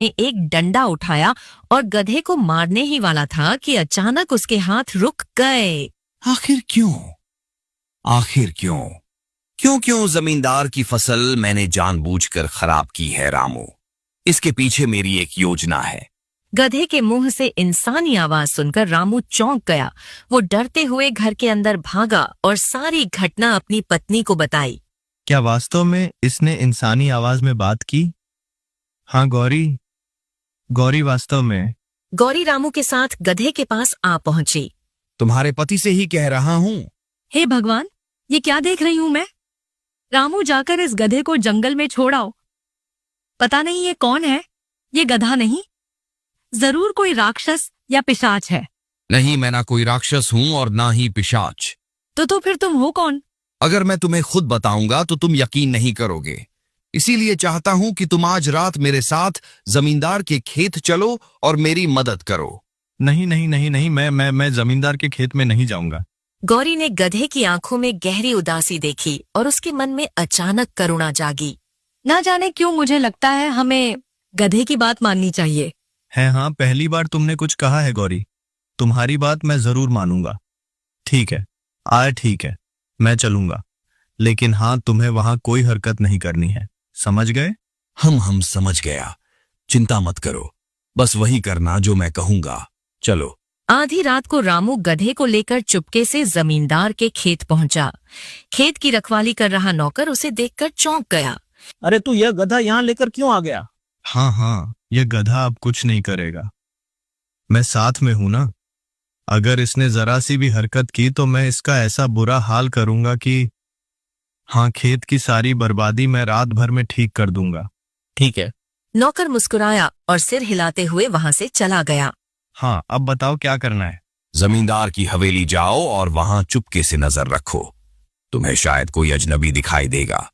ने एक डंडा उठाया और गधे को मारने ही वाला था कि अचानक उसके हाथ रुक गए। आखिर क्यों? आखिर क्यों? क्यों जमींदार की फसल मैंने जानबूझकर खराब की है रामू? इसके पीछे मेरी एक योजना है। गधे के मुंह से इंसानी आवाज सुनकर रामू चौंक गया। वो डरते हुए घर के अंदर भागा और सारी घटना अपनी पत्नी को बताई। क्या वास्तव में इसने इंसानी आवाज में बात की? हाँ गौरी वास्तव में। गौरी रामू के साथ गधे के पास आ पहुंची। तुम्हारे पति से ही कह रहा हूं। हे भगवान, ये क्या देख रही हूं मैं? रामू, जाकर इस गधे को जंगल में छोड़ आओ। पता नहीं ये कौन है। ये गधा नहीं, जरूर कोई राक्षस या पिशाच है। नहीं, मैं ना कोई राक्षस हूं और ना ही पिशाच। तो फिर तुम हो कौन? अगर मैं तुम्हें खुद बताऊंगा तो तुम यकीन नहीं करोगे। इसीलिए चाहता हूं कि तुम आज रात मेरे साथ जमींदार के खेत चलो और मेरी मदद करो। नहीं, मैं जमींदार के खेत में नहीं जाऊंगा। गौरी ने गधे की आंखों में गहरी उदासी देखी और उसके मन में अचानक करुणा जागी। ना जाने क्यों मुझे लगता है हमें गधे की बात माननी चाहिए। है हाँ, पहली बार तुमने कुछ कहा है गौरी। तुम्हारी बात मैं जरूर मानूंगा। ठीक है, मैं चलूंगा। लेकिन हाँ, तुम्हें वहां कोई हरकत नहीं करनी है, समझ गए? हम समझ गया। चिंता मत करो, बस वही करना जो मैं कहूंगा। चलो। आधी रात को रामू गधे को लेकर चुपके से जमींदार के खेत पहुंचा। खेत की रखवाली कर रहा नौकर उसे देखकर चौंक गया। अरे तू यह गधा यहाँ लेकर क्यों आ गया? हाँ, यह गधा अब कुछ नहीं करेगा। मैं साथ में हूं ना। अगर इसने जरा सी भी हरकत की तो मैं इसका ऐसा बुरा हाल करूंगा कि हाँ, खेत की सारी बर्बादी मैं रात भर में ठीक कर दूंगा। ठीक है। नौकर मुस्कुराया और सिर हिलाते हुए वहां से चला गया। हाँ, अब बताओ क्या करना है? जमींदार की हवेली जाओ और वहां चुपके से नजर रखो। तुम्हें शायद कोई अजनबी दिखाई देगा।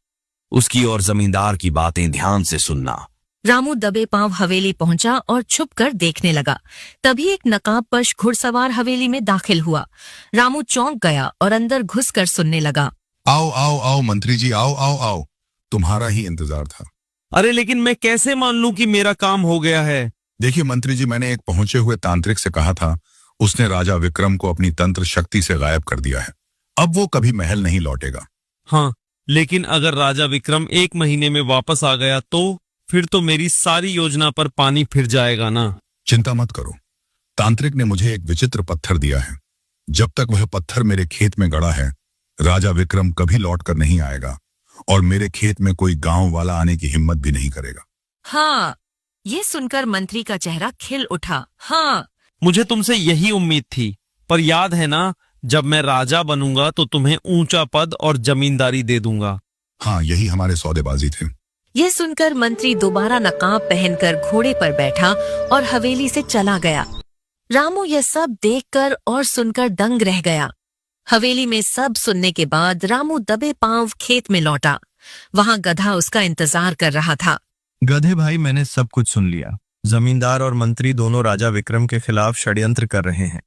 उसकी और जमींदार की बातें ध्यान से सुनना। रामू दबे पांव हवेली पहुंचा और छुपकर देखने लगा। तभी एक नकाबपोश घुड़सवार हवेली में दाखिल हुआ। रामू चौंक गया और अंदर घुसकर सुनने लगा। आओ मंत्री जी, आओ। तुम्हारा ही इंतजार था। अरे लेकिन मैं कैसे मान लूं कि मेरा काम हो गया है? देखिए मंत्री जी, मैंने एक पहुंचे हुए तांत्रिक से कहा था। उसने राजा विक्रम को अपनी तंत्र शक्ति से गायब कर दिया है। अब वो कभी महल नहीं लौटेगा। हाँ, लेकिन अगर राजा विक्रम 1 महीने में वापस आ गया तो फिर तो मेरी सारी योजना पर पानी फिर जाएगा ना। चिंता मत करो, तांत्रिक ने मुझे एक विचित्र पत्थर दिया है। जब तक वह पत्थर मेरे खेत में गड़ा है, राजा विक्रम कभी लौट कर नहीं आएगा और मेरे खेत में कोई गांव वाला आने की हिम्मत भी नहीं करेगा। हाँ, ये सुनकर मंत्री का चेहरा खिल उठा। हाँ, मुझे तुमसे यही उम्मीद थी। पर याद है ना, जब मैं राजा बनूंगा तो तुम्हें ऊंचा पद और जमींदारी दे दूंगा। हाँ, यही हमारे सौदेबाजी थे। यह सुनकर मंत्री दोबारा नकाब पहनकर घोड़े पर बैठा और हवेली से चला गया। रामू यह सब देखकर और सुनकर दंग रह गया। हवेली में सब सुनने के बाद रामू दबे पांव खेत में लौटा। वहां गधा उसका इंतजार कर रहा था। गधे भाई, मैंने सब कुछ सुन लिया। जमींदार और मंत्री दोनों राजा विक्रम के खिलाफ षड्यंत्र कर रहे हैं।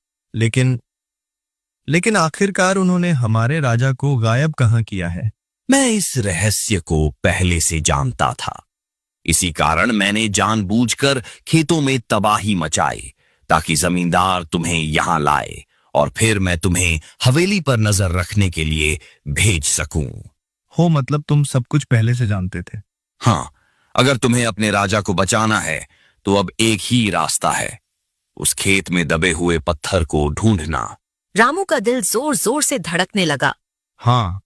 लेकिन आखिरकार उन्होंने हमारे राजा को गायब कहाँ किया है? मैं इस रहस्य को पहले से जानता था। इसी कारण मैंने जानबूझकर खेतों में तबाही मचाई ताकि जमींदार तुम्हें यहां लाए और फिर मैं तुम्हें हवेली पर नजर रखने के लिए भेज सकूं। हो, मतलब तुम सब कुछ पहले से जानते थे? हाँ, अगर तुम्हें अपने राजा को बचाना है तो अब एक ही रास्ता है, उस खेत में दबे हुए पत्थर को ढूंढना। रामू का दिल जोर जोर से धड़कने लगा। हाँ,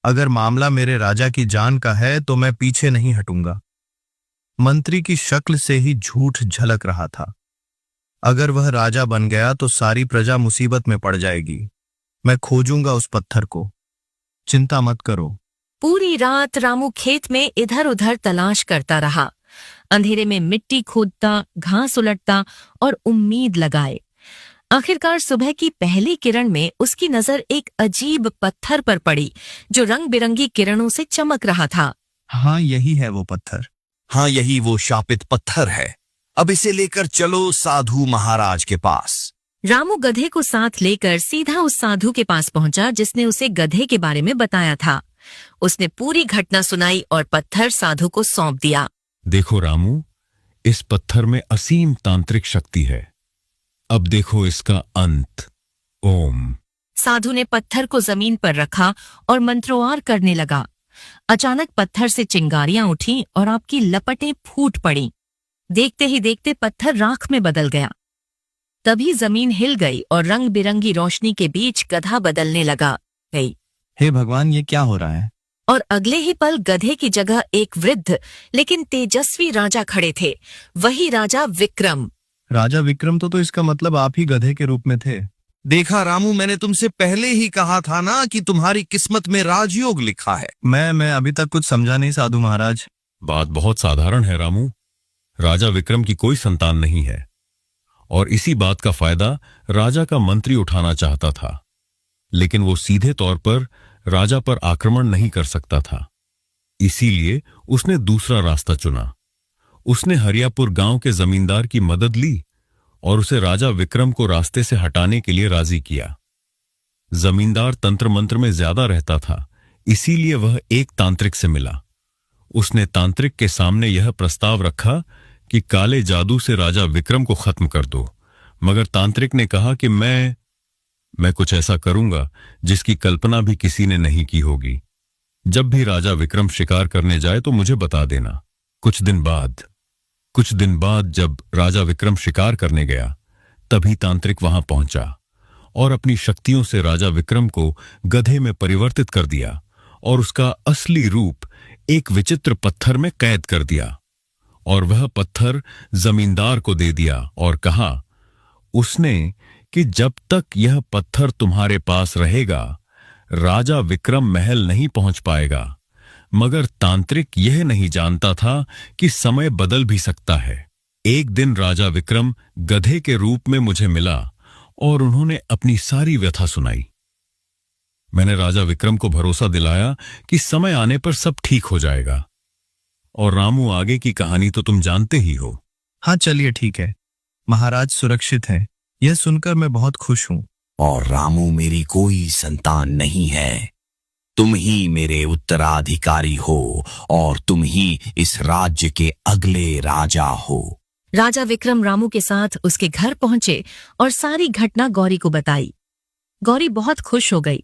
अगर मामला मेरे राजा की जान का है तो मैं पीछे नहीं हटूंगा। मंत्री की शक्ल से ही झूठ झलक रहा था। अगर वह राजा बन गया तो सारी प्रजा मुसीबत में पड़ जाएगी। मैं खोजूंगा उस पत्थर को, चिंता मत करो। पूरी रात रामू खेत में इधर उधर तलाश करता रहा। अंधेरे में मिट्टी खोदता, घास उलटता और उम्मीद लगाए। आखिरकार सुबह की पहली किरण में उसकी नजर एक अजीब पत्थर पर पड़ी जो रंग बिरंगी किरणों से चमक रहा था। हाँ, यही है वो पत्थर। हाँ, यही वो शापित पत्थर है। अब इसे लेकर चलो साधु महाराज के पास। रामू गधे को साथ लेकर सीधा उस साधु के पास पहुंचा जिसने उसे गधे के बारे में बताया था। उसने पूरी घटना सुनाई और पत्थर साधु को सौंप दिया। देखो रामू, इस पत्थर में असीम तांत्रिक शक्ति है। अब देखो इसका अंत। ओम। साधु ने पत्थर को जमीन पर रखा और मंत्रोच्चार करने लगा। अचानक पत्थर से चिंगारियां उठी और आपकी लपटें फूट पड़ी। देखते ही देखते पत्थर राख में बदल गया। तभी जमीन हिल गई और रंग बिरंगी रोशनी के बीच गधा बदलने लगा गई। हे भगवान, ये क्या हो रहा है? और अगले ही पल गधे की जगह एक वृद्ध लेकिन तेजस्वी राजा खड़े थे। वही राजा विक्रम। राजा विक्रम तो इसका मतलब आप ही गधे के रूप में थे। देखा रामू, मैंने तुमसे पहले ही कहा था ना कि तुम्हारी किस्मत में राजयोग लिखा है। मैं अभी तक कुछ समझा नहीं साधु महाराज। बात बहुत साधारण है रामू। राजा विक्रम की कोई संतान नहीं है और इसी बात का फायदा राजा का मंत्री उठाना चाहता था, लेकिन वो सीधे तौर पर राजा पर आक्रमण नहीं कर सकता था। इसीलिए उसने दूसरा रास्ता चुना। उसने हरियापुर गांव के जमींदार की मदद ली और उसे राजा विक्रम को रास्ते से हटाने के लिए राजी किया। जमींदार तंत्र मंत्र में ज्यादा रहता था, इसीलिए वह एक तांत्रिक से मिला। उसने तांत्रिक के सामने यह प्रस्ताव रखा कि काले जादू से राजा विक्रम को खत्म कर दो, मगर तांत्रिक ने कहा कि मैं कुछ ऐसा करूंगा जिसकी कल्पना भी किसी ने नहीं की होगी। जब भी राजा विक्रम शिकार करने जाए तो मुझे बता देना। कुछ दिन बाद जब राजा विक्रम शिकार करने गया, तभी तांत्रिक वहां पहुंचा और अपनी शक्तियों से राजा विक्रम को गधे में परिवर्तित कर दिया और उसका असली रूप एक विचित्र पत्थर में कैद कर दिया। और वह पत्थर जमींदार को दे दिया और कहा उसने कि जब तक यह पत्थर तुम्हारे पास रहेगा, राजा विक्रम महल नहीं पहुंच पाएगा। मगर तांत्रिक यह नहीं जानता था कि समय बदल भी सकता है। एक दिन राजा विक्रम गधे के रूप में मुझे मिला और उन्होंने अपनी सारी व्यथा सुनाई। मैंने राजा विक्रम को भरोसा दिलाया कि समय आने पर सब ठीक हो जाएगा। और रामू, आगे की कहानी तो तुम जानते ही हो। हाँ चलिए ठीक है, महाराज सुरक्षित हैं, यह सुनकर मैं बहुत खुश हूं। और रामू, मेरी कोई संतान नहीं है। तुम ही मेरे उत्तराधिकारी हो और तुम ही इस राज्य के अगले राजा हो। राजा विक्रम रामू के साथ उसके घर पहुंचे और सारी घटना गौरी को बताई। गौरी बहुत खुश हो गई।